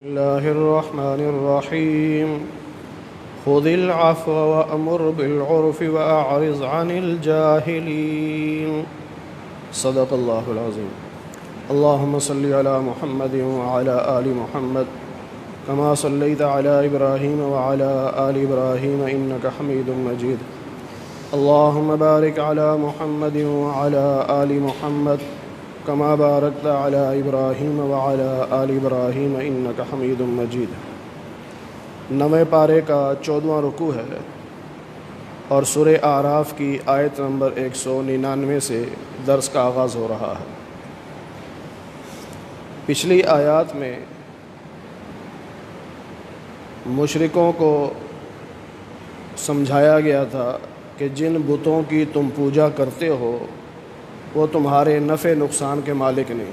الله الرحمن الرحيم خذ العفو وأمر بالعرف وأعرض عن الجاهلين صدق الله العظيم اللهم صل على محمد وعلى آل محمد كما صليت على إبراهيم وعلى آل إبراهيم إنك حميد مجيد اللهم بارك على محمد وعلى آل محمد كما باركت على إبراهيم وعلى آل إبراهيم إنك حميد مجيد 9 پارے کا 14واں رکوع ہے اور سورہ اعراف کی آیت نمبر 199 سے درس کا آغاز ہو رہا ہے۔ پچھلی آیات میں مشرکوں کو سمجھایا گیا تھا کہ جن بتوں کی تم پوجا کرتے ہو وہ تمہارے نفع نقصان کے مالک نہیں،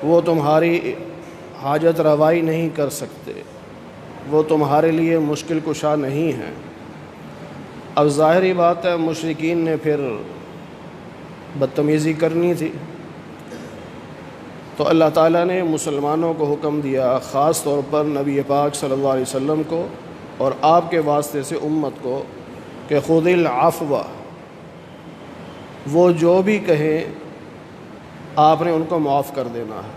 وہ تمہاری حاجت روائی نہیں کر سکتے، وہ تمہارے لیے مشکل کشا نہیں ہیں۔ اب ظاہری بات ہے مشرکین نے پھر بدتمیزی کرنی تھی، تو اللہ تعالیٰ نے مسلمانوں کو حکم دیا، خاص طور پر نبی پاک صلی اللہ علیہ وسلم کو اور آپ کے واسطے سے امت کو، کہ خذ العفو، وہ جو بھی کہیں آپ نے ان کو معاف کر دینا ہے،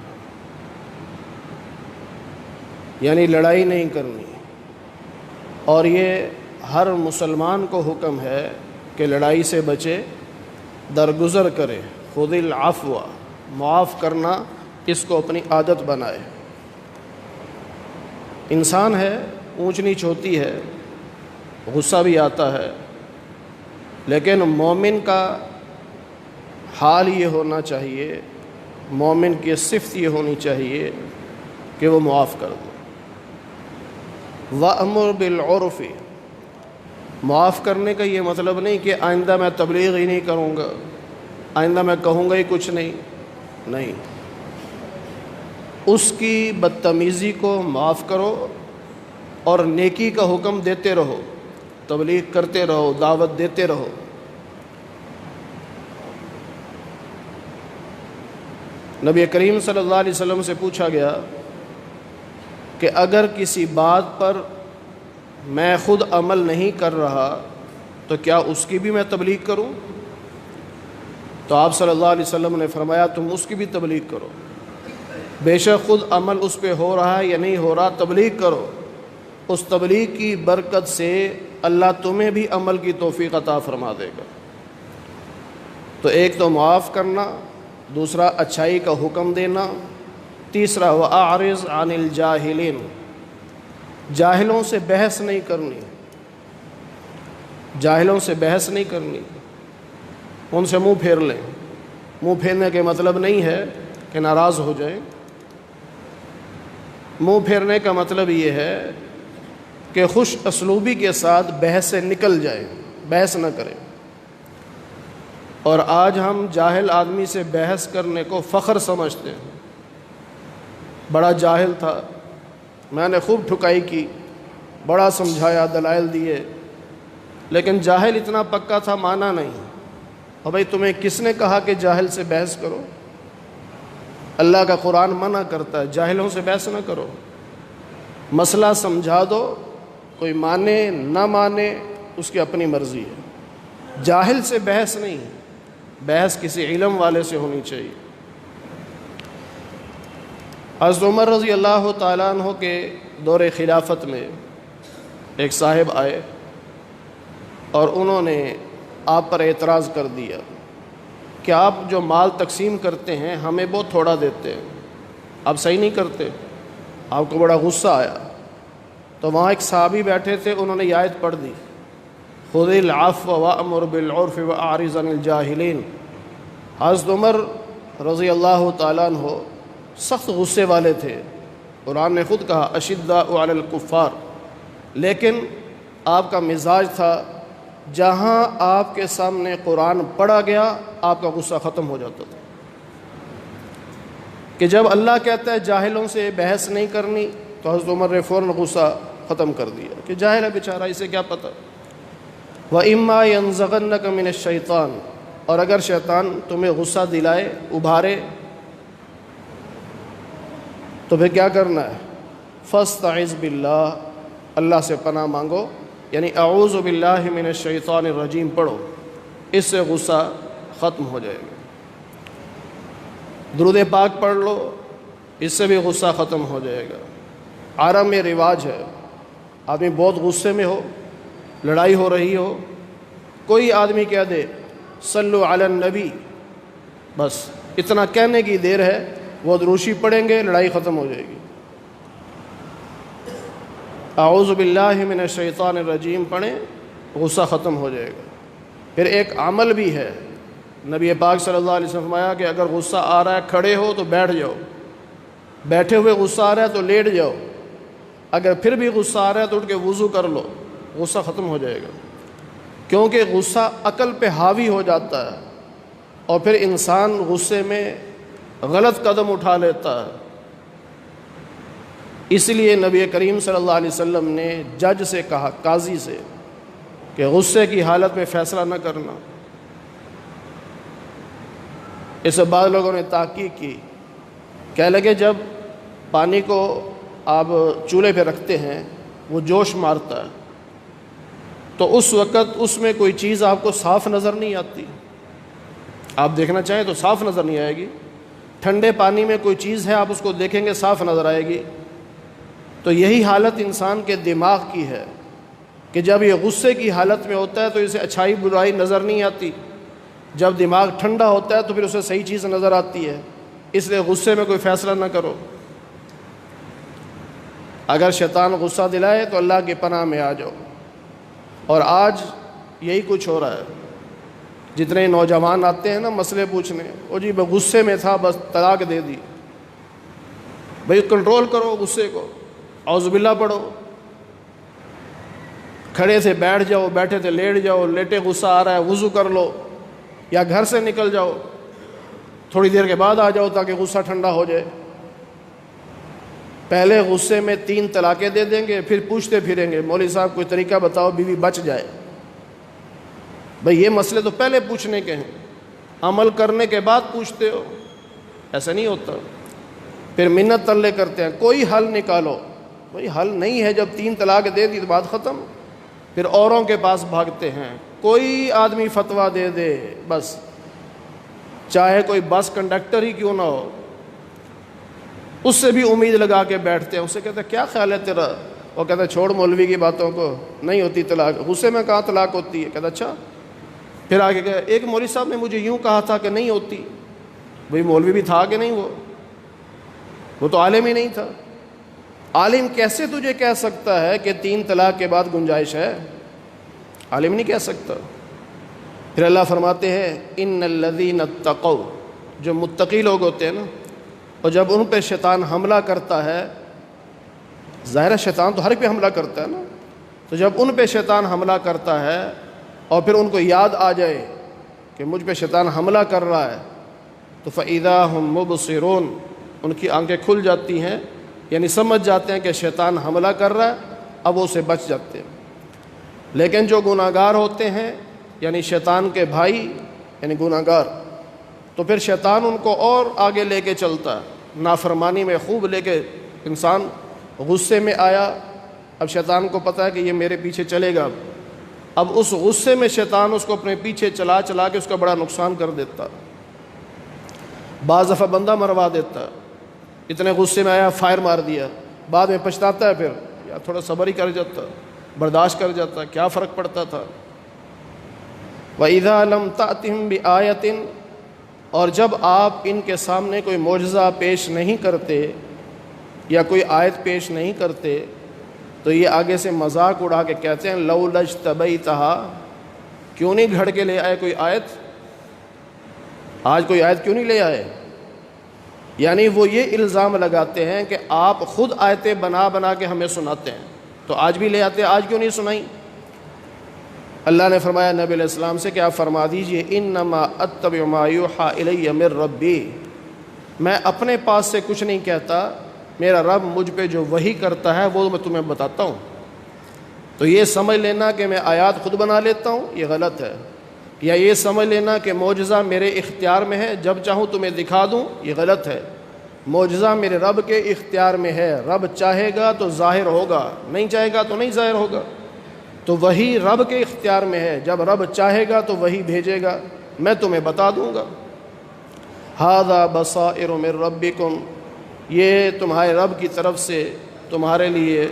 یعنی لڑائی نہیں کرنی۔ اور یہ ہر مسلمان کو حکم ہے کہ لڑائی سے بچے، درگزر کرے۔ خذ العفو، معاف کرنا، اس کو اپنی عادت بنائے۔ انسان ہے، اونچ نیچ ہوتی ہے، غصہ بھی آتا ہے، لیکن مومن کا حال یہ ہونا چاہیے، مومن کی صفت یہ ہونی چاہیے کہ وہ معاف کر دے۔ وَأَمُرْ بِالْعُرْفِ، معاف کرنے کا یہ مطلب نہیں کہ آئندہ میں تبلیغ ہی نہیں کروں گا، آئندہ میں کہوں گا ہی کچھ نہیں، اس کی بدتمیزی کو معاف کرو اور نیکی کا حکم دیتے رہو، تبلیغ کرتے رہو، دعوت دیتے رہو۔ نبی کریم صلی اللہ علیہ وسلم سے پوچھا گیا کہ اگر کسی بات پر میں خود عمل نہیں کر رہا تو کیا اس کی بھی میں تبلیغ کروں؟ تو آپ صلی اللہ علیہ وسلم نے فرمایا تم اس کی بھی تبلیغ کرو، بے شک خود عمل اس پہ ہو رہا ہے یا نہیں ہو رہا، تبلیغ کرو، اس تبلیغ کی برکت سے اللہ تمہیں بھی عمل کی توفیق عطا فرما دے گا۔ تو ایک تو معاف کرنا، دوسرا اچھائی کا حکم دینا، تیسرا وَأَعْرِضْ عَنِ الْجَاهِلِينَ، جاہلوں سے بحث نہیں کرنی، جاہلوں سے بحث نہیں کرنی، ان سے منہ پھیر لیں۔ منہ پھیرنے کے مطلب نہیں ہے کہ ناراض ہو جائیں، منہ پھیرنے کا مطلب یہ ہے کہ خوش اسلوبی کے ساتھ بحث سے نکل جائیں، بحث نہ کریں۔ اور آج ہم جاہل آدمی سے بحث کرنے کو فخر سمجھتے ہیں، بڑا جاہل تھا، میں نے خوب ٹھکائی کی، بڑا سمجھایا، دلائل دیے، لیکن جاہل اتنا پکا تھا، مانا نہیں۔ اور بھائی تمہیں کس نے کہا کہ جاہل سے بحث کرو؟ اللہ کا قرآن منع کرتا ہے جاہلوں سے بحث نہ کرو، مسئلہ سمجھا دو، کوئی مانے نہ مانے اس کی اپنی مرضی ہے، جاہل سے بحث نہیں، بحث کسی علم والے سے ہونی چاہیے۔ حضرت عمر رضی اللہ تعالیٰ عنہ کے دور خلافت میں ایک صاحب آئے اور انہوں نے آپ پر اعتراض کر دیا کہ آپ جو مال تقسیم کرتے ہیں ہمیں بہت تھوڑا دیتے ہیں، آپ صحیح نہیں کرتے۔ آپ کو بڑا غصہ آیا، تو وہاں ایک صحابی بیٹھے تھے، انہوں نے یہ آیت پڑھ دی، خذ العفو وأمر بالعرف وأعرض عن الجاہلین۔ حضرت عمر رضی اللہ تعالیٰ عنہ سخت غصے والے تھے، قرآن نے خود کہا اشداء علی الکفار، لیکن آپ کا مزاج تھا جہاں آپ کے سامنے قرآن پڑھا گیا آپ کا غصہ ختم ہو جاتا تھا، کہ جب اللہ کہتا ہے جاہلوں سے بحث نہیں کرنی تو حضرت عمر نے فوراً غصہ ختم کر دیا کہ جاہل ہے بیچارہ، اسے کیا پتہ۔ وَإِمَّا يَنزَغَنَّكَ مِنَ الشَّيْطَانِ، اور اگر شیطان تمہیں غصہ دلائے، ابھارے، تو پھر کیا کرنا ہے؟ فاستعذ باللہ، اللہ سے پناہ مانگو، یعنی اعوذ باللہ من الشیطان الرجیم پڑھو، اس سے غصہ ختم ہو جائے گا۔ درود پاک پڑھ لو، اس سے بھی غصہ ختم ہو جائے گا۔ عرب میں رواج ہے، آدمی بہت غصے میں ہو، لڑائی ہو رہی ہو، کوئی آدمی کہہ دے صلو علی النبی، بس اتنا کہنے کی دیر ہے، وہ دروشی پڑھیں گے، لڑائی ختم ہو جائے گی۔ اعوذ باللہ من الشیطان الرجیم پڑھیں، غصہ ختم ہو جائے گا۔ پھر ایک عمل بھی ہے، نبی پاک صلی اللہ علیہ وسلم فرمایا کہ اگر غصہ آ رہا ہے کھڑے ہو تو بیٹھ جاؤ، بیٹھے ہوئے غصہ آ رہا ہے تو لیٹ جاؤ، اگر پھر بھی غصہ آ رہا ہے تو اٹھ کے وضو کر لو، غصہ ختم ہو جائے گا۔ کیونکہ غصہ عقل پہ حاوی ہو جاتا ہے اور پھر انسان غصے میں غلط قدم اٹھا لیتا ہے۔ اس لیے نبی کریم صلی اللہ علیہ وسلم نے جج سے کہا، قاضی سے، کہ غصے کی حالت میں فیصلہ نہ کرنا۔ اس سے بعض لوگوں نے تحقیق کی، کہنے لگے جب پانی کو آپ چولہے پہ رکھتے ہیں وہ جوش مارتا ہے تو اس وقت اس میں کوئی چیز آپ کو صاف نظر نہیں آتی، آپ دیکھنا چاہیں تو صاف نظر نہیں آئے گی۔ ٹھنڈے پانی میں کوئی چیز ہے، آپ اس کو دیکھیں گے صاف نظر آئے گی۔ تو یہی حالت انسان کے دماغ کی ہے کہ جب یہ غصے کی حالت میں ہوتا ہے تو اسے اچھائی برائی نظر نہیں آتی، جب دماغ ٹھنڈا ہوتا ہے تو پھر اسے صحیح چیز نظر آتی ہے۔ اس لیے غصے میں کوئی فیصلہ نہ کرو۔ اگر شیطان غصہ دلائے تو اللہ کی پناہ میں آ جاؤ۔ اور آج یہی کچھ ہو رہا ہے، جتنے نوجوان آتے ہیں نا مسئلے پوچھنے، وہ جی میں غصے میں تھا بس طلاق دے دی۔ بھئی کنٹرول کرو غصے کو، اعوذ باللہ پڑھو، کھڑے سے بیٹھ جاؤ، بیٹھے سے لیٹ جاؤ، لیٹے غصہ آ رہا ہے وضو کر لو، یا گھر سے نکل جاؤ، تھوڑی دیر کے بعد آ جاؤ تاکہ غصہ ٹھنڈا ہو جائے۔ پہلے غصے میں 3 طلاقیں دے دیں گے، پھر پوچھتے پھریں گے مولوی صاحب کوئی طریقہ بتاؤ بیوی بچ جائے۔ بھئی یہ مسئلے تو پہلے پوچھنے کے ہیں، عمل کرنے کے بعد پوچھتے ہو، ایسا نہیں ہوتا۔ پھر منت تلے کرتے ہیں کوئی حل نکالو، بھئی حل نہیں ہے، جب 3 طلاق دے دی تو بات ختم۔ پھر اوروں کے پاس بھاگتے ہیں، کوئی آدمی فتویٰ دے دے، بس چاہے کوئی بس کنڈکٹر ہی کیوں نہ ہو، اس سے بھی امید لگا کے بیٹھتے ہیں۔ اس سے کہتے ہیں کیا خیال ہے تیرا؟ وہ کہتا ہے چھوڑ مولوی کی باتوں کو، نہیں ہوتی طلاق، غصے میں کہاں طلاق ہوتی ہے؟ کہتا اچھا۔ پھر آگے کہ ایک مولوی صاحب نے مجھے یوں کہا تھا کہ نہیں ہوتی۔ بھئی مولوی بھی تھا کہ نہیں؟ وہ تو عالم ہی نہیں تھا۔ عالم کیسے تجھے کہہ سکتا ہے کہ 3 طلاق کے بعد گنجائش ہے؟ عالم نہیں کہہ سکتا۔ پھر اللہ فرماتے ہیں ان الذین اتقوا، جو متقی لوگ ہوتے ہیں نا، اور جب ان پہ شیطان حملہ کرتا ہے، ظاہر ہے شیطان تو ہر پہ حملہ کرتا ہے نا، تو جب ان پہ شیطان حملہ کرتا ہے اور پھر ان کو یاد آ جائے کہ مجھ پہ شیطان حملہ کر رہا ہے، تو فَإِذَا هُمْ مُبْصِرُونَ، ان کی آنکھیں کھل جاتی ہیں، یعنی سمجھ جاتے ہیں کہ شیطان حملہ کر رہا ہے، اب وہ اسے بچ جاتے ہیں۔ لیکن جو گناہگار ہوتے ہیں، یعنی شیطان کے بھائی یعنی گناہگار، تو پھر شیطان ان کو اور آگے لے کے چلتا ہے، نافرمانی میں خوب لے کے۔ انسان غصے میں آیا، اب شیطان کو پتہ ہے کہ یہ میرے پیچھے چلے گا، اب اس غصے میں شیطان اس کو اپنے پیچھے چلا چلا کے اس کا بڑا نقصان کر دیتا، بعض دفعہ بندہ مروا دیتا۔ اتنے غصے میں آیا فائر مار دیا، بعد میں پچھتاتا ہے، پھر یا تھوڑا صبر ہی کر جاتا، برداشت کر جاتا، کیا فرق پڑتا تھا۔ وَإِذَا لَمْ تَأْتِهِمْ بِآیَةٍ، اور جب آپ ان کے سامنے کوئی معجزہ پیش نہیں کرتے یا کوئی آیت پیش نہیں کرتے، تو یہ آگے سے مذاق اڑا کے کہتے ہیں لَوْلَا اجْتَبَیْتَہَا، کیوں نہیں گھڑ کے لے آئے کوئی آیت؟ آج کوئی آیت کیوں نہیں لے آئے؟ یعنی وہ یہ الزام لگاتے ہیں کہ آپ خود آیتیں بنا بنا کے ہمیں سناتے ہیں، تو آج بھی لے آتے، آج کیوں نہیں سنائیں؟ اللہ نے فرمایا نبی علیہ السلام سے کہ آپ فرما دیجئے انما اتبع ما یوحی الی من ربی، میں اپنے پاس سے کچھ نہیں کہتا، میرا رب مجھ پہ جو وحی کرتا ہے وہ میں تمہیں بتاتا ہوں۔ تو یہ سمجھ لینا کہ میں آیات خود بنا لیتا ہوں، یہ غلط ہے، یا یہ سمجھ لینا کہ معجزہ میرے اختیار میں ہے، جب چاہوں تمہیں دکھا دوں، یہ غلط ہے۔ معجزہ میرے رب کے اختیار میں ہے، رب چاہے گا تو ظاہر ہوگا، نہیں چاہے گا تو نہیں ظاہر ہوگا، تو وہی رب کے اختیار میں ہے، جب رب چاہے گا تو وہی بھیجے گا، میں تمہیں بتا دوں گا۔ ھذا بصائر من ربکم، یہ تمہارے رب کی طرف سے تمہارے لیے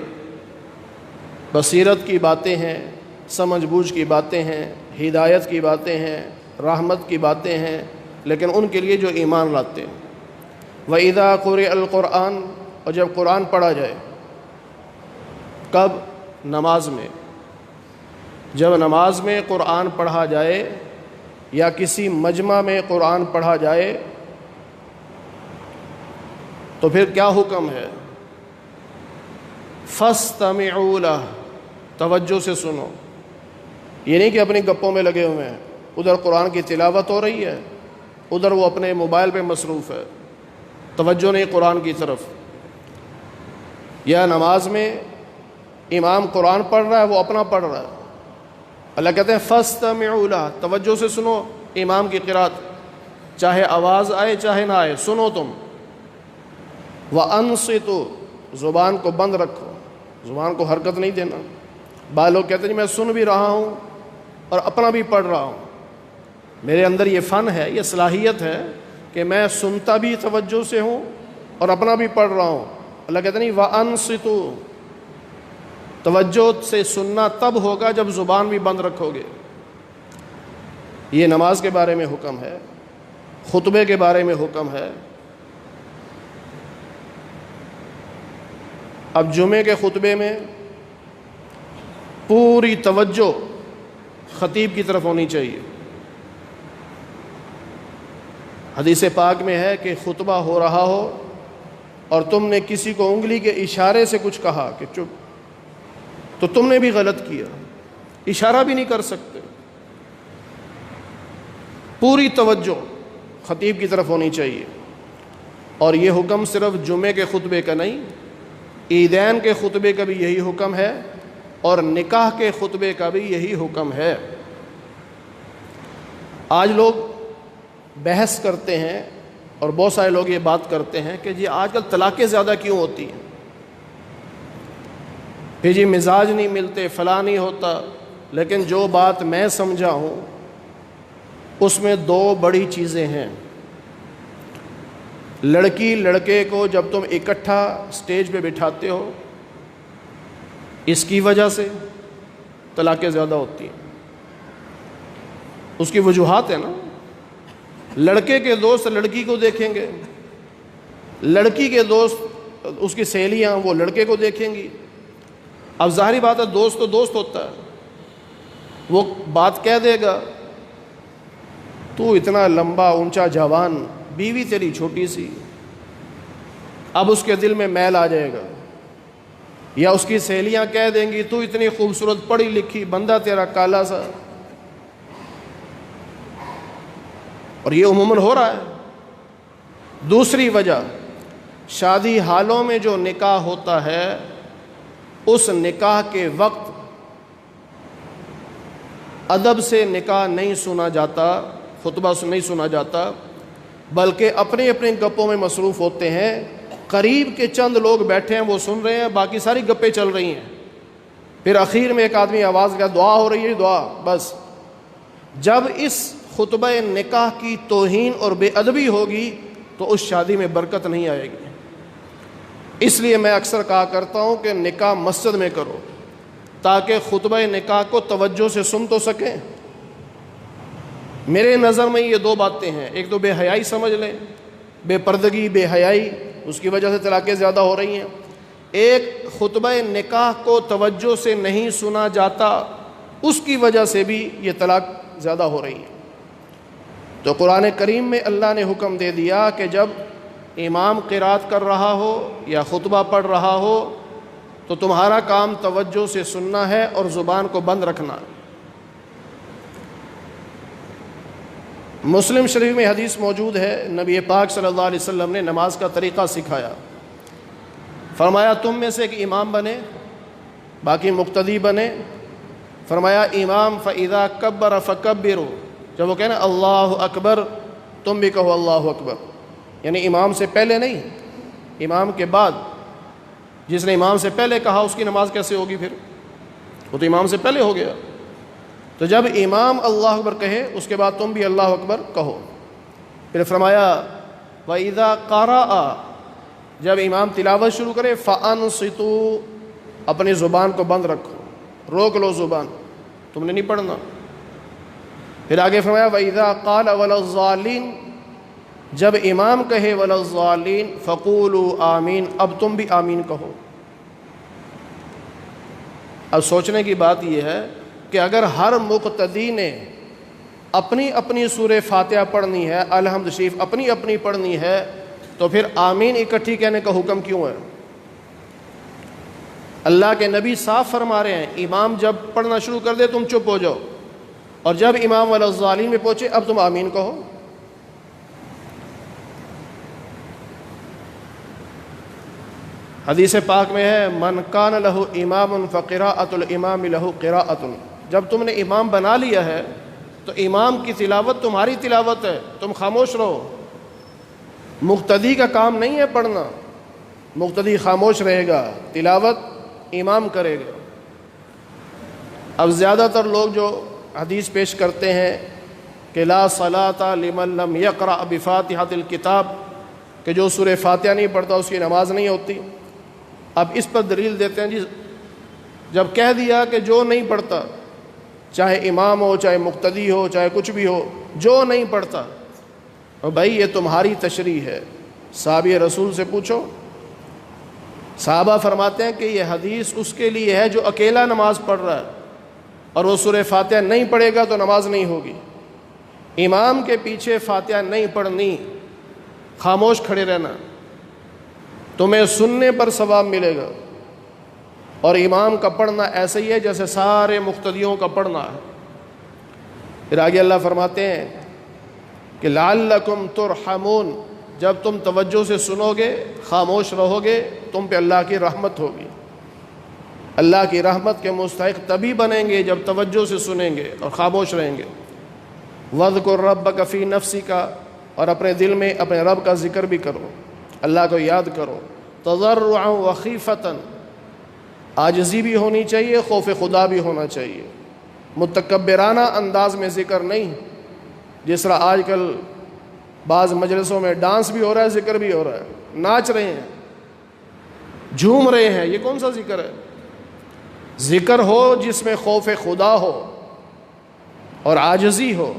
بصیرت کی باتیں ہیں، سمجھ بوجھ کی باتیں ہیں، ہدایت کی باتیں ہیں، رحمت کی باتیں ہیں، لیکن ان کے لیے جو ایمان لاتے ہیں۔ وَإِذَا قُرِئَ الْقُرْآنُ، اور جب قرآن پڑھا جائے، کب؟ نماز میں۔ جب نماز میں قرآن پڑھا جائے یا کسی مجمع میں قرآن پڑھا جائے تو پھر کیا حکم ہے؟ فَاسْتَمِعُوا لَهُ، توجہ سے سنو۔ یہ نہیں کہ اپنی گپوں میں لگے ہوئے ہیں، ادھر قرآن کی تلاوت ہو رہی ہے، ادھر وہ اپنے موبائل پہ مصروف ہے، توجہ نہیں قرآن کی طرف۔ یا نماز میں امام قرآن پڑھ رہا ہے، وہ اپنا پڑھ رہا ہے، اللہ کہتے ہیں فَاسْتَمِعُوا لَهُ، توجہ سے سنو امام کی قرات، چاہے آواز آئے چاہے نہ آئے، سنو تم۔ وَأَنصِتُوا، زبان کو بند رکھو، زبان کو حرکت نہیں دینا۔ بعض لوگ کہتے ہیں میں سن بھی رہا ہوں اور اپنا بھی پڑھ رہا ہوں، میرے اندر یہ فن ہے، یہ صلاحیت ہے کہ میں سنتا بھی توجہ سے ہوں اور اپنا بھی پڑھ رہا ہوں۔ اللہ کہتے نہیں، وَأَنصِتُوا، توجہ سے سننا تب ہوگا جب زبان بھی بند رکھو گے۔ یہ نماز کے بارے میں حکم ہے، خطبے کے بارے میں حکم ہے۔ اب جمعے کے خطبے میں پوری توجہ خطیب کی طرف ہونی چاہیے۔ حدیث پاک میں ہے کہ خطبہ ہو رہا ہو اور تم نے کسی کو انگلی کے اشارے سے کچھ کہا کہ چپ، تو تم نے بھی غلط کیا، اشارہ بھی نہیں کر سکتے۔ پوری توجہ خطیب کی طرف ہونی چاہیے۔ اور یہ حکم صرف جمعے کے خطبے کا نہیں، عیدین کے خطبے کا بھی یہی حکم ہے اور نکاح کے خطبے کا بھی یہی حکم ہے۔ آج لوگ بحث کرتے ہیں اور بہت سارے لوگ یہ بات کرتے ہیں کہ جی آج کل طلاقیں زیادہ کیوں ہوتی ہیں، کہ جی مزاج نہیں ملتے، فلاں نہیں ہوتا۔ لیکن جو بات میں سمجھا ہوں اس میں دو بڑی چیزیں ہیں۔ لڑکی لڑکے کو جب تم اکٹھا سٹیج پہ بٹھاتے ہو، اس کی وجہ سے طلاقیں زیادہ ہوتی ہیں۔ اس کی وجوہات ہیں نا، لڑکے کے دوست لڑکی کو دیکھیں گے، لڑکی کے دوست اس کی سہیلیاں وہ لڑکے کو دیکھیں گی۔ اب ظاہری بات ہے، دوست تو دوست ہوتا ہے، وہ بات کہہ دے گا تو اتنا لمبا اونچا جوان، بیوی تیری چھوٹی سی۔ اب اس کے دل میں میل آ جائے گا۔ یا اس کی سہیلیاں کہہ دیں گی تو اتنی خوبصورت پڑھی لکھی، بندہ تیرا کالا سا۔ اور یہ عموماً ہو رہا ہے۔ دوسری وجہ، شادی حالوں میں جو نکاح ہوتا ہے اس نکاح کے وقت ادب سے نکاح نہیں سنا جاتا، خطبہ نہیں سنا جاتا، بلکہ اپنے اپنے گپوں میں مصروف ہوتے ہیں۔ قریب کے چند لوگ بیٹھے ہیں، وہ سن رہے ہیں، باقی ساری گپیں چل رہی ہیں۔ پھر اخیر میں ایک آدمی آواز کا دعا ہو رہی ہے، دعا بس۔ جب اس خطبہ نکاح کی توہین اور بے ادبی ہوگی تو اس شادی میں برکت نہیں آئے گی۔ اس لیے میں اکثر کہا کرتا ہوں کہ نکاح مسجد میں کرو تاکہ خطبہ نکاح کو توجہ سے سن تو سکیں۔ میرے نظر میں یہ دو باتیں ہیں، ایک تو بے حیائی سمجھ لیں، بے پردگی، بے حیائی، اس کی وجہ سے طلاقیں زیادہ ہو رہی ہیں۔ ایک خطبہ نکاح کو توجہ سے نہیں سنا جاتا، اس کی وجہ سے بھی یہ طلاق زیادہ ہو رہی ہے۔ تو قرآن کریم میں اللہ نے حکم دے دیا کہ جب امام قرات کر رہا ہو یا خطبہ پڑھ رہا ہو تو تمہارا کام توجہ سے سننا ہے اور زبان کو بند رکھنا ہے۔ مسلم شریف میں حدیث موجود ہے، نبی پاک صلی اللہ علیہ وسلم نے نماز کا طریقہ سکھایا۔ فرمایا تم میں سے ایک امام بنے، باقی مقتدی بنے۔ فرمایا امام فَإِذَا كَبَّرَ فَكَبِّرُوا، جب وہ کہنا اللہ اکبر تم بھی کہو اللہ اکبر۔ یعنی امام سے پہلے نہیں، امام کے بعد۔ جس نے امام سے پہلے کہا اس کی نماز کیسے ہوگی پھر؟ وہ تو امام سے پہلے ہو گیا۔ تو جب امام اللہ اکبر کہے اس کے بعد تم بھی اللہ اکبر کہو۔ پھر فرمایا وَإِذَا قَرَأَ، جب امام تلاوت شروع کرے فَأَنصِتُوا، اپنی زبان کو بند رکھو، روک لو زبان، تم نے نہیں پڑھنا۔ پھر آگے فرمایا وَإِذَا قَالَ وَلَا الضَّالِّينَ، جب امام کہے وَلَا الضَّالِّينَ فَقُولُوا آمین، اب تم بھی آمین کہو۔ اب سوچنے کی بات یہ ہے کہ اگر ہر مقتدی نے اپنی اپنی سورہ فاتحہ پڑھنی ہے، الحمد شریف اپنی اپنی پڑھنی ہے، تو پھر آمین اکٹھی کہنے کا حکم کیوں ہے؟ اللہ کے نبی صاف فرما رہے ہیں امام جب پڑھنا شروع کر دے تم چپ ہو جاؤ، اور جب امام ولا الضالین میں پہنچے اب تم آمین کہو۔ حدیث پاک میں ہے من کان لہ امام فقراءۃ الامام لہ قراءۃ، جب تم نے امام بنا لیا ہے تو امام کی تلاوت تمہاری تلاوت ہے، تم خاموش رہو۔ مقتدی کا کام نہیں ہے پڑھنا، مقتدی خاموش رہے گا، تلاوت امام کرے گا۔ اب زیادہ تر لوگ جو حدیث پیش کرتے ہیں کہ لا صلاۃ لمن لم یقرأ بفاتحۃ الکتاب، کہ جو سورہ فاتحہ نہیں پڑھتا اس کی نماز نہیں ہوتی، اب اس پر دلیل دیتے ہیں جی جب کہہ دیا کہ جو نہیں پڑھتا، چاہے امام ہو چاہے مقتدی ہو چاہے کچھ بھی ہو، جو نہیں پڑھتا، اور بھائی یہ تمہاری تشریح ہے، صحابہ رسول سے پوچھو۔ صحابہ فرماتے ہیں کہ یہ حدیث اس کے لیے ہے جو اکیلا نماز پڑھ رہا ہے اور وہ سورہ فاتحہ نہیں پڑھے گا تو نماز نہیں ہوگی۔ امام کے پیچھے فاتحہ نہیں پڑھنی، خاموش کھڑے رہنا، تمہیں سننے پر ثواب ملے گا، اور امام کا پڑھنا ایسے ہی ہے جیسے سارے مقتدیوں کا پڑھنا ہے۔ پھر آگے اللہ فرماتے ہیں کہ لعلکم ترحمون، جب تم توجہ سے سنو گے خاموش رہو گے تم پہ اللہ کی رحمت ہوگی۔ اللہ کی رحمت کے مستحق تبھی بنیں گے جب توجہ سے سنیں گے اور خاموش رہیں گے۔ وَاذْكُرْ رَبَّكَ فِي نَفْسِكَ، اور اپنے دل میں اپنے رب کا ذکر بھی کرو، اللہ کو یاد کرو۔ تضرعا وخیفتا، عاجزی بھی ہونی چاہیے، خوف خدا بھی ہونا چاہیے، متکبرانہ انداز میں ذکر نہیں، جس طرح آج کل بعض مجلسوں میں ڈانس بھی ہو رہا ہے ذکر بھی ہو رہا ہے، ناچ رہے ہیں جھوم رہے ہیں، یہ کون سا ذکر ہے؟ ذکر ہو جس میں خوف خدا ہو اور عاجزی ہو۔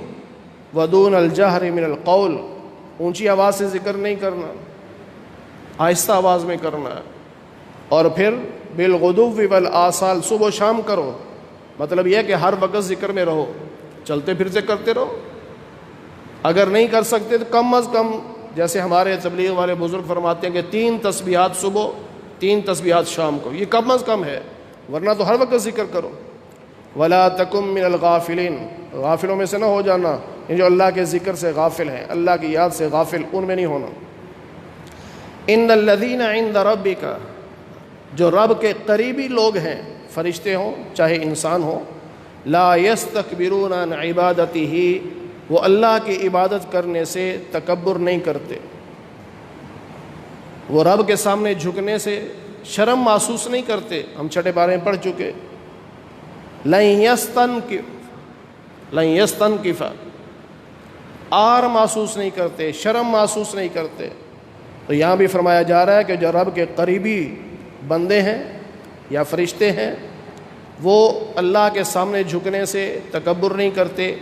ودون الجہر من القول، اونچی آواز سے ذکر نہیں کرنا، آہستہ آواز میں کرنا ہے۔ اور پھر بالغدو والآصال، صبح و شام کرو، مطلب یہ ہے کہ ہر وقت ذکر میں رہو، چلتے پھرتے کرتے رہو۔ اگر نہیں کر سکتے تو کم از کم جیسے ہمارے تبلیغ والے بزرگ فرماتے ہیں کہ 3 تسبیحات صبح 3 تسبیحات شام کو، یہ کم از کم ہے، ورنہ تو ہر وقت ذکر کرو۔ ولا تکم من الغافلین، غافلوں میں سے نہ ہو جانا، یہ جو اللہ کے ذکر سے غافل ہیں، اللہ کی یاد سے غافل، ان میں نہیں ہونا۔ ان الذین عند ربک، جو رب کے قریبی لوگ ہیں، فرشتے ہوں چاہے انسان ہوں، لا یستکبرون عن عبادتہ، وہ اللہ کی عبادت کرنے سے تکبر نہیں کرتے، وہ رب کے سامنے جھکنے سے شرم محسوس نہیں کرتے۔ ہم چھٹے پارے میں پڑھ چکے، لن یستنکف، آر محسوس نہیں کرتے، شرم محسوس نہیں کرتے۔ تو یہاں بھی فرمایا جا رہا ہے کہ جو رب کے قریبی بندے ہیں یا فرشتے ہیں وہ اللہ کے سامنے جھکنے سے تکبر نہیں کرتے،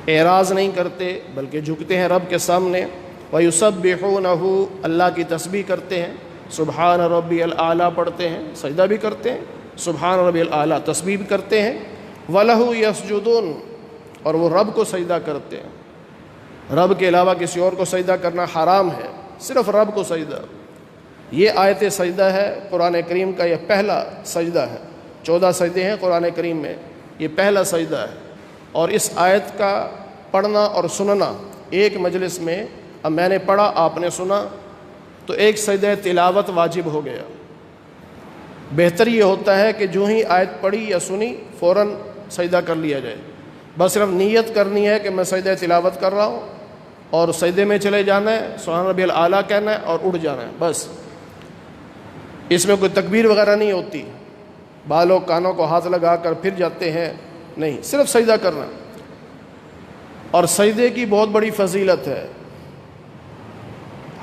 اعراض نہیں کرتے، بلکہ جھکتے ہیں رب کے سامنے۔ وَيُسَبِّحُونَهُ، اللہ کی تسبیح کرتے ہیں، سبحان ربی الاعلیٰ پڑھتے ہیں، سجدہ بھی کرتے ہیں، سبحان ربی الاعلیٰ تسبیح بھی کرتے ہیں۔ وَلَهُ يَسْجُدُونَ، اور وہ رب کو سجدہ کرتے ہیں۔ رب کے علاوہ کسی اور کو سجدہ کرنا حرام ہے، صرف رب کو سجدہ۔ یہ آیت سجدہ ہے قرآن کریم کا، یہ پہلا سجدہ ہے، 14 سجدے ہیں قرآن کریم میں، یہ پہلا سجدہ ہے۔ اور اس آیت کا پڑھنا اور سننا ایک مجلس میں، اب میں نے پڑھا آپ نے سنا، تو ایک سجدہ تلاوت واجب ہو گیا۔ بہتر یہ ہوتا ہے کہ جو ہی آیت پڑھی یا سنی فوراً سجدہ کر لیا جائے، بس صرف نیت کرنی ہے کہ میں سجدہ تلاوت کر رہا ہوں، اور سجدے میں چلے جانا ہے، سبحان ربی الاعلیٰ کہنا ہے اور اٹھ جانا ہے، بس۔ اس میں کوئی تکبیر وغیرہ نہیں ہوتی، بعض لوگ کانوں کو ہاتھ لگا کر پھر جاتے ہیں، نہیں، صرف سجدہ کرنا۔ اور سجدے کی بہت بڑی فضیلت ہے،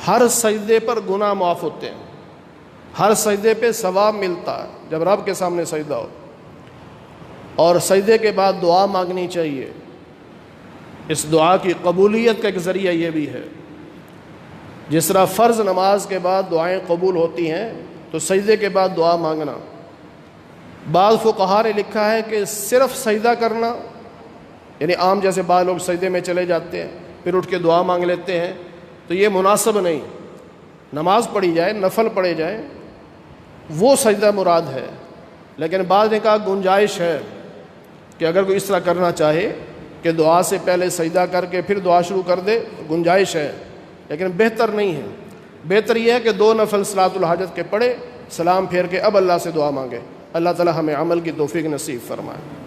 ہر سجدے پر گناہ معاف ہوتے ہیں، ہر سجدے پہ ثواب ملتا ہے جب رب کے سامنے سجدہ ہو۔ اور سجدے کے بعد دعا مانگنی چاہیے، اس دعا کی قبولیت کا ایک ذریعہ یہ بھی ہے۔ جس طرح فرض نماز کے بعد دعائیں قبول ہوتی ہیں، تو سجدے کے بعد دعا مانگنا۔ بعض فقہا نے لکھا ہے کہ صرف سجدہ کرنا، یعنی عام جیسے بعض لوگ سجدے میں چلے جاتے ہیں پھر اٹھ کے دعا مانگ لیتے ہیں، تو یہ مناسب نہیں۔ نماز پڑھی جائے، نفل پڑھے جائیں، وہ سجدہ مراد ہے۔ لیکن بعض نے کہا گنجائش ہے کہ اگر کوئی اس طرح کرنا چاہے کہ دعا سے پہلے سجدہ کر کے پھر دعا شروع کر دے، گنجائش ہے، لیکن بہتر نہیں ہے۔ بہتر یہ ہے کہ 2 نفل صلاۃ الحاجت کے پڑھے، سلام پھیر کے اب اللہ سے دعا مانگے۔ اللہ تعالی ہمیں عمل کی توفیق نصیب فرمائے۔